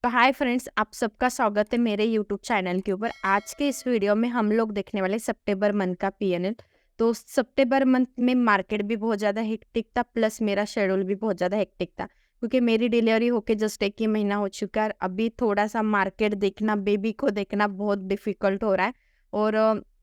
तो hi friends, आप सबका स्वागत है मेरे यूट्यूब चैनल के ऊपर। आज के इस वीडियो में हम लोग देखने वाले सितंबर मंथ का पीएनएल। तो सितंबर मंथ में मार्केट भी बहुत ज़्यादा हेक्टिक था, प्लस मेरा शेड्यूल भी बहुत ज़्यादा हेक्टिक था क्योंकि मेरी डिलीवरी होके जस्ट 1 ही महीना हो चुका है। अभी थोड़ा सा मार्केट देखना, बेबी को देखना बहुत डिफिकल्ट हो रहा है और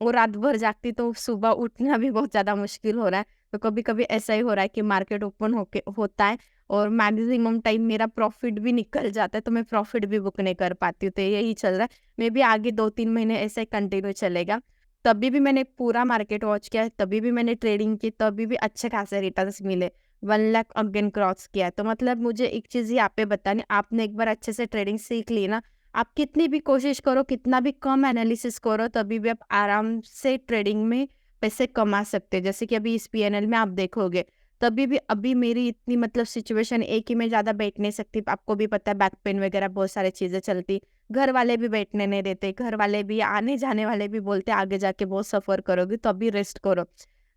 रात भर जागती तो सुबह उठना भी बहुत ज़्यादा मुश्किल हो रहा है। तो कभी कभी ऐसा ही हो रहा है कि मार्केट ओपन होके होता है और मैक्सिमम टाइम मेरा प्रॉफिट भी निकल जाता है, तो मैं प्रॉफिट भी बुक नहीं कर पाती हूँ। तो यही चल रहा है, मे बी आगे 2-3 महीने ऐसे कंटिन्यू चलेगा। तभी भी मैंने पूरा मार्केट वॉच किया है, तभी भी मैंने ट्रेडिंग की, तभी भी अच्छे खासे रिटर्न्स मिले। 1 लाख अगेन क्रॉस किया। तो मतलब मुझे एक चीज़ यहाँ पे बतानी, आपने एक बार अच्छे से ट्रेडिंग सीख ली ना, आप कितनी भी कोशिश करो, कितना भी कम एनालिसिस करो, तभी भी आप आराम से ट्रेडिंग में पैसे कमा सकते हैं। जैसे कि अभी इस पीएनएल में आप देखोगे, तभी भी अभी मेरी इतनी मतलब सिचुएशन एक ही में ज़्यादा बैठ नहीं सकती। आपको भी पता है बैक पेन वगैरह बहुत सारी चीज़ें चलती। घर वाले भी बैठने नहीं देते, घर वाले भी, आने जाने वाले भी बोलते आगे जाके बहुत सफ़र करोगी तो अभी रेस्ट करो।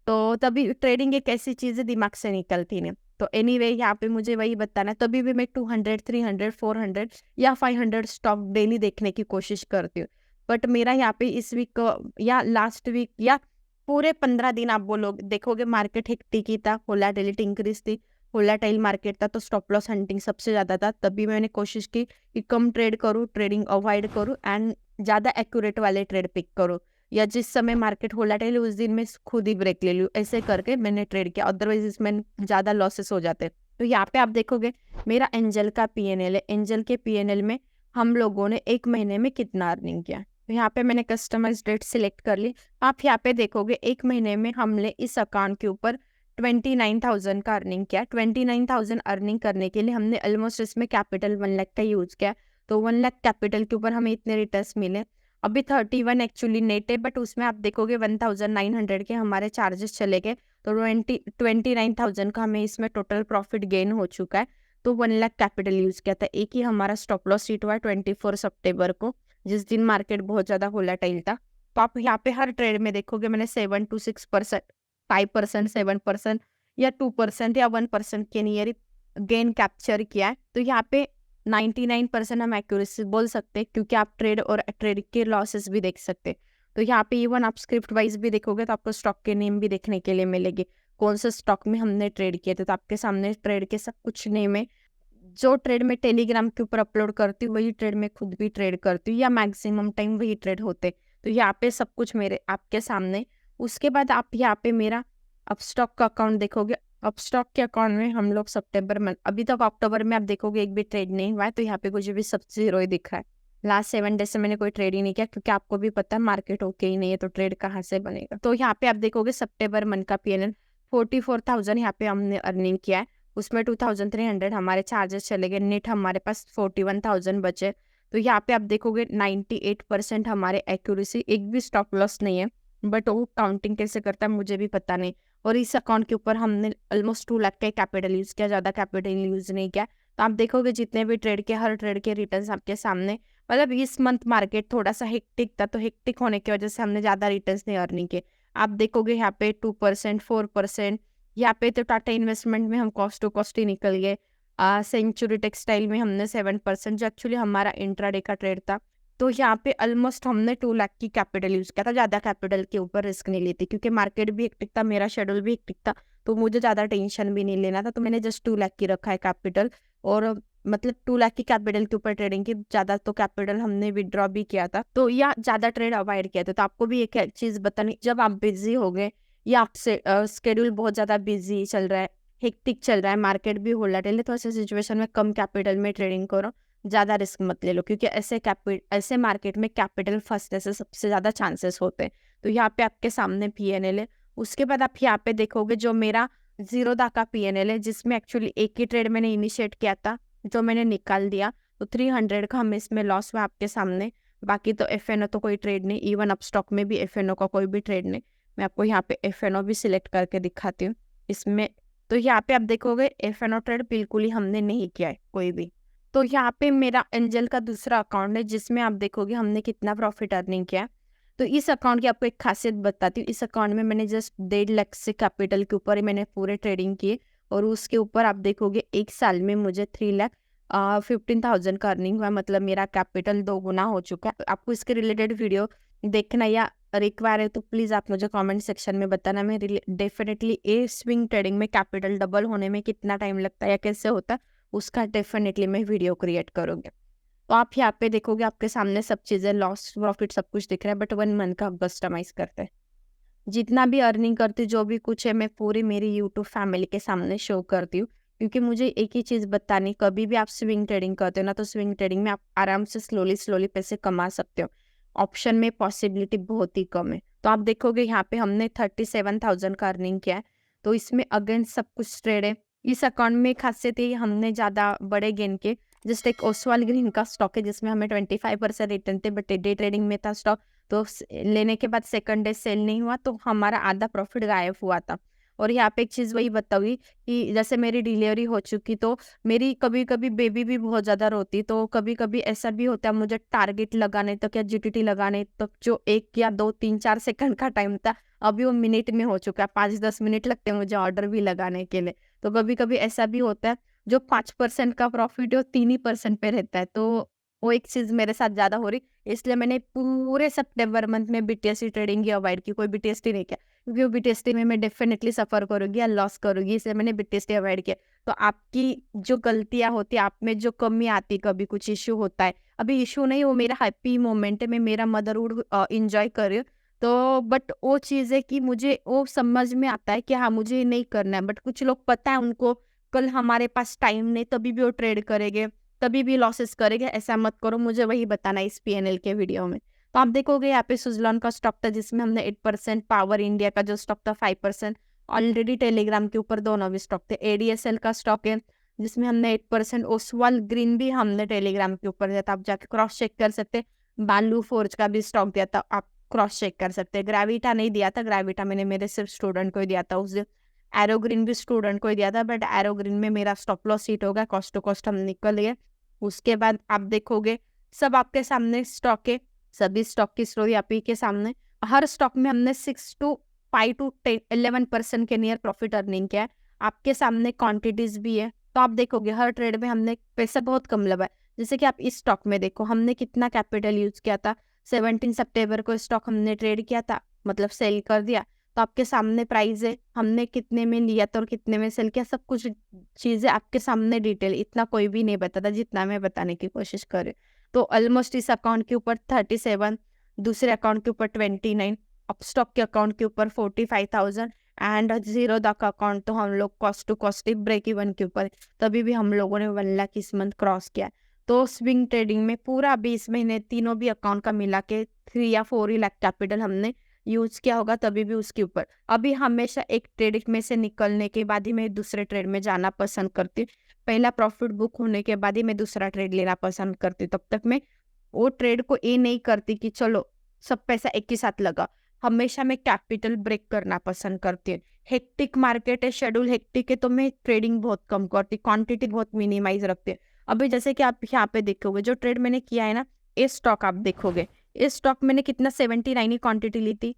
तो तभी ट्रेडिंग एक ऐसी चीज़ है, दिमाग से निकलती नहीं। तो एनीवे यहाँ पे मुझे वही बताना है, तभी भी मैं 200, 300, 400 या 500 स्टॉक डेली देखने की कोशिश करती हूँ। बट मेरा यहाँ पे इस वीक या लास्ट वीक या पूरे 15 दिन आप बोलोगे देखोगे, मार्केट हेक्टिक ही था, वोलेटिलिटी इंक्रीज थी, वोलेटाइल मार्केट था, तो स्टॉप लॉस हंटिंग सबसे ज़्यादा था। तभी मैंने कोशिश की कि कम ट्रेड करूँ, ट्रेडिंग अवॉइड करूँ एंड ज़्यादा एक्यूरेट वाले ट्रेड पिक करूँ, या जिस समय मार्केट वोलेटाइल उस दिन मैं खुद ही ब्रेक ले लूँ। ऐसे करके मैंने ट्रेड किया, अदरवाइज इसमें ज़्यादा लॉसेस हो जाते। तो यहाँ पे आप देखोगे मेरा एंजल का पीएनएल है। एंजल के पीएनएल में हम लोगों ने 1 महीने में कितना अर्निंग किया। तो यहाँ पे मैंने कस्टमाइज डेट सिलेक्ट कर ली। आप यहाँ पे देखोगे 1 महीने में हमने इस अकाउंट के ऊपर 29,000 का अर्निंग किया। 29,000 अर्निंग करने के लिए हमने ऑलमोस्ट इसमें कैपिटल 1 लाख का यूज किया। तो 1 लाख कैपिटल के ऊपर हमें इतने रिटर्न्स मिले। अभी 31 एक्चुअली नेट है, बट उसमें आप देखोगे 1,900 के हमारे चार्जेस चले गए। तो 29,000 का हमें इसमें टोटल प्रॉफिट गेन हो चुका है। तो 1 लाख कैपिटल यूज किया था। एक ही हमारा स्टॉप लॉस हिट हुआ 24 सितंबर को, जिस दिन मार्केट बहुत ज़्यादा वोलेटाइल था। तो आप यहाँ पे हर ट्रेड में देखोगे मैंने 7 to 6%, 5%, 7% या 2% या 1% के नियर गेन कैप्चर किया है। तो यहाँ पे 99% हम एक्यूरेसी बोल सकते हैं, क्योंकि आप ट्रेड और ट्रेड के लॉसेस भी देख सकते हैं। तो यहाँ पे इवन आप स्क्रिप्ट वाइज भी देखोगे तो आपको स्टॉक के नेम भी देखने के लिए मिलेंगे, कौन से स्टॉक में हमने ट्रेड किए थे। तो आपके सामने ट्रेड के सब कुछ नेम है। जो ट्रेड में टेलीग्राम के ऊपर अपलोड करती हूँ वही ट्रेड में खुद भी ट्रेड करती हूँ, या मैक्सिमम टाइम वही ट्रेड होते। तो यहाँ पे सब कुछ मेरे आपके सामने। उसके बाद आप यहाँ पे मेरा अपस्टॉक का अकाउंट देखोगे। अपस्टॉक के अकाउंट में हम लोग सितंबर में, अभी तक अक्टूबर में आप देखोगे एक भी ट्रेड नहीं हुआ है। तो यहाँ पे कुछ भी सब जीरो ही दिख रहा है। लास्ट 7 डेज से मैंने कोई ट्रेड ही नहीं किया, क्योंकि आपको भी पता है मार्केट ओके ही नहीं है, तो ट्रेड कहाँ से बनेगा। तो यहाँ पे आप देखोगे सितंबर मंथ का पीएनएल 44,000 यहाँ पे हमने अर्निंग किया है। उसमें 2,300 हमारे चार्जेस चले गए, नेट हमारे पास 41,000 बचे। तो यहाँ पे आप देखोगे 98% हमारे एक्यूरेसी, एक भी स्टॉप लॉस नहीं है। बट वो काउंटिंग कैसे करता है मुझे भी पता नहीं। और इस अकाउंट के ऊपर हमने ऑलमोस्ट 2 लाख का कैपिटल यूज़ किया, ज़्यादा कैपिटल यूज़ नहीं किया। तो आप देखोगे जितने भी ट्रेड के, हर ट्रेड के रिटर्न्स आपके सामने। मतलब इस मंथ मार्केट थोड़ा सा हेक्टिक था, तो हेक्टिक होने की वजह से हमने ज़्यादा रिटर्न्स नहीं अर्निंग किए। आप देखोगे यहाँ पे 2%, 4%। यहाँ पे तो टाटा इन्वेस्टमेंट में हम कॉस्ट टू कॉस्ट ही निकल गए। सेंचुरी टेक्सटाइल में हमने 7%, जो एक्चुअली हमारा इंट्राडे का ट्रेड था। तो यहाँ पे ऑलमोस्ट हमने 2 लाख की कैपिटल यूज़ किया था। ज़्यादा कैपिटल के ऊपर रिस्क नहीं लेती, क्योंकि मार्केट भी हेक्टिक था, मेरा शेड्यूल भी हेक्टिक था, तो मुझे ज़्यादा टेंशन भी नहीं लेना था। तो मैंने जस्ट 2 लाख की रखा है कैपिटल। और मतलब 2 लाख की कैपिटल के ऊपर ट्रेडिंग की। ज़्यादा तो कैपिटल हमने विड्रॉ भी किया था, तो या ज़्यादा ट्रेड अवॉइड किया था। तो आपको भी एक चीज़ बतानी, जब आप बिजी हो गए या आपसे शेड्यूल बहुत ज़्यादा बिजी चल रहा है, हेक्टिक चल रहा है, मार्केट भी वोलेटाइल है, तो ऐसे सिचुएशन में कम कैपिटल में ट्रेडिंग करो, ज़्यादा रिस्क मत ले लो, क्योंकि ऐसे मार्केट में कैपिटल फंसने से सबसे ज़्यादा चांसेस होते हैं। तो यहाँ पे आपके सामने पीएनएल है। उसके बाद आप यहाँ पे देखोगे जो मेरा जीरोधा का पीएनएल है, जिसमें एक्चुअली एक ही ट्रेड मैंने इनिशिएट किया था, जो मैंने निकाल दिया। तो 300 का हमें इसमें लॉस हुआ आपके सामने। बाकी तो एफएनओ तो कोई ट्रेड नहीं, इवन अपस्टॉक में भी एफएनओ का कोई भी ट्रेड नहीं। मैं आपको यहाँ पे एफएनओ भी सिलेक्ट करके दिखाती हूँ इसमें। तो यहाँ पे आप देखोगे एफएनओ ट्रेड बिल्कुल ही हमने नहीं किया है कोई भी। तो यहाँ पे मेरा एंजल का दूसरा अकाउंट है, जिसमें आप देखोगे हमने कितना प्रॉफिट अर्निंग किया। तो इस अकाउंट की आपको एक खासियत बताती हूँ। इस अकाउंट में मैंने जस्ट 1.5 लाख से कैपिटल के ऊपर ही मैंने पूरे ट्रेडिंग किए, और उसके ऊपर आप देखोगे एक साल में मुझे 3 लाख 15,000 का अर्निंग हुआ, मतलब मेरा कैपिटल 2 गुना हो चुका है। आपको इसके रिलेटेड वीडियो देखना या रिक्वायर है तो प्लीज़ आप मुझे कमेंट सेक्शन में बताना। मैं डेफिनेटली ए स्विंग ट्रेडिंग में कैपिटल डबल होने में कितना टाइम लगता है या कैसे होता है, उसका डेफिनेटली मैं वीडियो क्रिएट करूँगी। तो आप यहाँ पे देखोगे आपके सामने सब चीज़ें, लॉस प्रॉफिट सब कुछ दिख रहा है, बट 1 मंथ का कस्टमाइज़ करते हैं। जितना भी अर्निंग करती हूँ, जो भी कुछ है, मैं पूरी मेरी यूट्यूब फैमिली के सामने शो करती हूँ। क्योंकि मुझे एक ही चीज़ बतानी, कभी भी आप स्विंग ट्रेडिंग करते हो ना, तो स्विंग ट्रेडिंग में आप आराम से स्लोली पैसे कमा सकते हो। ऑप्शन में पॉसिबिलिटी बहुत ही कम है। तो आप देखोगे यहाँ पे हमने 37,000 का अर्निंग किया है। तो इसमें अगेन सब कुछ ट्रेड है। इस अकाउंट में खासियत ये हमने ज़्यादा बड़े गेन के, जस्ट एक ओसवाल ग्रीन का स्टॉक है जिसमें हमें 25% रिटर्न थे, बट डे ट्रेडिंग में था स्टॉक, तो लेने के बाद सेकंड डे सेल नहीं हुआ तो हमारा आधा प्रॉफिट गायब हुआ था। और यहाँ पे एक चीज़ वही बताऊंगी कि जैसे मेरी डिलीवरी हो चुकी, तो मेरी कभी कभी बेबी भी बहुत ज़्यादा रोती, तो कभी कभी ऐसा भी होता है मुझे टारगेट लगाने तक या जीटीटी लगाने तक जो 1 या 2 3 4 सेकंड का टाइम था, अभी वो मिनट में हो चुका है। 5-10 मिनट लगते हैं मुझे ऑर्डर भी लगाने के लिए। तो कभी कभी ऐसा भी होता है जो 5% का प्रॉफिट है वो 3% पे रहता है। तो वो एक चीज़ मेरे साथ ज़्यादा हो रही, इसलिए मैंने पूरे सितंबर मंथ में बीटीएसटी ट्रेडिंग ही अवॉइड की, कोई बीटीएसटी नहीं किया, क्योंकि वो बीटीएसटी में मैं डेफिनेटली सफ़र करूँगी या लॉस करूँगी, इसलिए मैंने बीटीएसटी अवॉइड किया। तो आपकी जो गलतियाँ होती है, आप में जो कमी आती, कभी कुछ इश्यू होता है, अभी इश्यू नहीं, वो मेरा हैप्पी मोमेंट है, मैं मेरा मदरहुड एंजॉय कर रही हूँ। तो बट वो चीज़ है कि मुझे वो समझ में आता है कि हाँ, मुझे ये नहीं करना है, बट कुछ लोग पता है उनको कल हमारे पास टाइम नहीं, तभी भी वो ट्रेड करेंगे, तभी भी लॉसेस करेंगे। ऐसा मत करो, मुझे वही बताना है इस पीएनएल के वीडियो में। तो आप देखोगे यहाँ पे सुज़लॉन का स्टॉक था जिसमें हमने 8%, पावर इंडिया का जो स्टॉक था 5%, ऑलरेडी टेलीग्राम के ऊपर दोनों भी स्टॉक थे। एडीएसएल का स्टॉक है जिसमें हमने 8%, ओसवाल ग्रीन भी हमने टेलीग्राम के ऊपर दिया था, आप जाके क्रॉस चेक कर सकते। बालू फोर्ज का भी स्टॉक दिया था, आप क्रॉस चेक कर सकते हैं। ग्रेविटा नहीं दिया था, ग्रेविटा मैंने मेरे सिर्फ स्टूडेंट को ही दिया था उस दिन। एरोग्रीन भी स्टूडेंट को ही दिया था, बट एरोग्रीन में मेरा स्टॉप लॉस हिट हो गया, कॉस्ट टू कॉस्ट हम निकल गए। उसके बाद आप देखोगे सब आपके सामने स्टॉक है, सभी स्टॉक की स्टोरी आप ही के सामने। हर स्टॉक में हमने 6 to 5 to 11% के नियर प्रॉफिट अर्निंग किया है। आपके सामने क्वांटिटीज भी है, तो आप देखोगे हर ट्रेड में हमने पैसा बहुत कम लगा है। जैसे कि आप इस स्टॉक में देखो हमने कितना कैपिटल यूज किया था। 17 सितंबर को स्टॉक हमने ट्रेड किया था, मतलब सेल कर दिया। तो आपके सामने प्राइस है, हमने कितने में लिया था और कितने में सेल किया, सब कुछ चीज़ें आपके सामने डिटेल, इतना कोई भी नहीं बताता जितना मैं बताने की कोशिश कर रही हूँ। तो ऑलमोस्ट इस अकाउंट के ऊपर 37, दूसरे अकाउंट के ऊपर 29, अपस्टॉक के अकाउंट के ऊपर 45,000 एंड जीरो द का अकाउंट तो हम लोग cost to cost break even के ऊपर, तभी भी हम लोगों ने 1 लाख इस मंथ क्रॉस किया। तो स्विंग ट्रेडिंग में पूरा 20 महीने तीनों भी अकाउंट का मिला के 3 या 4 ही लाख कैपिटल हमने यूज किया होगा, तभी भी उसके ऊपर। अभी हमेशा एक ट्रेड में से निकलने के बाद ही मैं दूसरे ट्रेड में जाना पसंद करती हूँ। पहला प्रॉफिट बुक होने के बाद ही मैं दूसरा ट्रेड लेना पसंद करती हूँ। तब तक मैं वो ट्रेड को ये नहीं करती कि चलो सब पैसा एक ही साथ लगा। हमेशा मैं कैपिटल ब्रेक करना पसंद करती हूँ। हेक्टिक मार्केट है, शेड्यूल हेक्टिक है, तो मैं ट्रेडिंग बहुत कम करती, क्वांटिटी बहुत मिनिमाइज रखती हूँ। अभी जैसे कि आप यहाँ पे देखोगे जो ट्रेड मैंने किया है ना, ये स्टॉक आप देखोगे, इस स्टॉक मैंने कितना 79 ही क्वांटिटी ली थी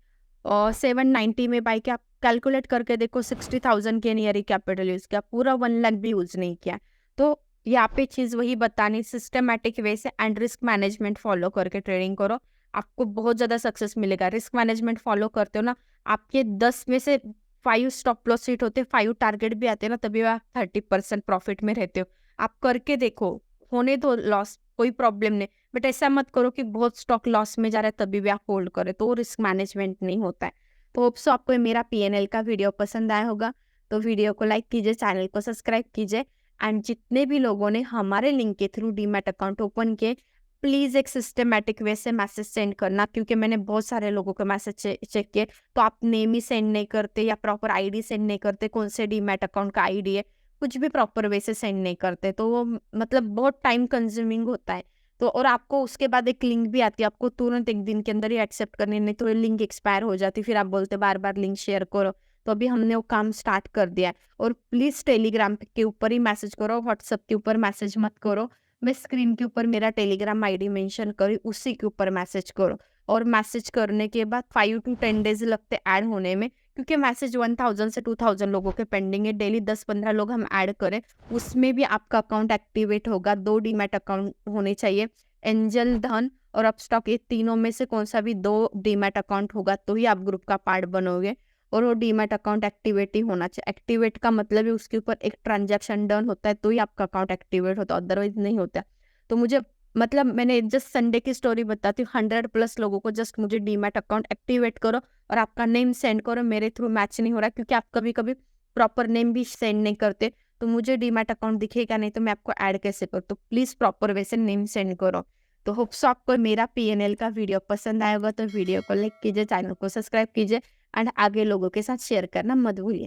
और 790 में बाई किया। आप कैलकुलेट करके देखो 60,000 के नियर ही कैपिटल यूज किया, पूरा 1 लाख भी यूज नहीं किया। तो यहाँ पे चीज़ वही बतानी, सिस्टमैटिक वे से एंड रिस्क मैनेजमेंट फॉलो करके ट्रेडिंग करो, आपको बहुत ज़्यादा सक्सेस मिलेगा। रिस्क मैनेजमेंट फॉलो करते हो ना, आपके 10 में से 5 स्टॉप लॉस हिट होते, 5 टारगेट भी आते हैं ना, तभी आप 30% प्रॉफिट में रहते हो। आप करके देखो, होने दो लॉस, कोई प्रॉब्लम नहीं, बट ऐसा मत करो कि बहुत स्टॉक लॉस में जा रहा है तभी भी आप होल्ड करें, तो रिस्क मैनेजमेंट नहीं होता है। तो होप्स आपको मेरा पीएनएल का वीडियो पसंद आया होगा, तो वीडियो को लाइक कीजिए, चैनल को सब्सक्राइब कीजिए एंड जितने भी लोगों ने हमारे लिंक के थ्रू डीमैट अकाउंट ओपन किए, प्लीज़ एक सिस्टमैटिक वे से मैसेज सेंड करना, क्योंकि मैंने बहुत सारे लोगों के मैसेज चेक किए, तो आप नेम ही सेंड नहीं करते या प्रॉपर आईडी सेंड नहीं करते, कौन से डीमैट अकाउंट का आईडी है, कुछ भी प्रॉपर वे से सेंड नहीं करते, तो वो मतलब बहुत टाइम कंज्यूमिंग होता है। तो और आपको उसके बाद एक लिंक भी आती है, आपको तुरंत 1 दिन के अंदर ही एक्सेप्ट करनी, नहीं तो लिंक एक्सपायर हो जाती, फिर आप बोलते बार बार लिंक शेयर करो। तो अभी हमने वो काम स्टार्ट कर दिया है। और प्लीज़ टेलीग्राम के ऊपर ही मैसेज करो, व्हाट्सएप के ऊपर मैसेज मत करो। मैं स्क्रीन के ऊपर मेरा टेलीग्राम आईडी मेंशन करी, उसी के ऊपर मैसेज करो। और मैसेज करने के बाद 5 to 10 डेज लगते ऐड होने में, क्योंकि मैसेज 1000 से 2000 लोगों के पेंडिंग है, डेली 10-15 लोग हम ऐड करें, उसमें भी आपका अकाउंट एक्टिवेट होगा। 2 डीमैट अकाउंट होने चाहिए, एंजल धन और अपस्टॉक, ये तीनों में से कौन सा भी 2 डीमैट अकाउंट होगा तो ही आप ग्रुप का पार्ट बनोगे। और वो डीमैट अकाउंट एक्टिवेट ही होना चाहिए। एक्टिवेट का मतलब है उसके ऊपर एक ट्रांजैक्शन डन होता है तो ही आपका अकाउंट एक्टिवेट होता है, अदरवाइज नहीं होता। तो मुझे मतलब मैंने जस्ट संडे की स्टोरी बताती हूँ, 100+ लोगों को जस्ट मुझे डीमैट अकाउंट एक्टिवेट करो और आपका नेम सेंड करो। मेरे थ्रू मैच नहीं हो रहा क्योंकि आप कभी कभी प्रॉपर नेम भी सेंड नहीं करते, तो मुझे डीमैट अकाउंट दिखेगा नहीं तो मैं आपको ऐड कैसे करूँ। तो प्लीज़ प्रॉपर वे से नेम सेंड करो। तो होप्स आपको मेरा PNL का वीडियो पसंद आया होगा, तो वीडियो को लाइक कीजिए, चैनल को सब्सक्राइब कीजिए एंड आगे लोगों के साथ शेयर करना मत भूलिए।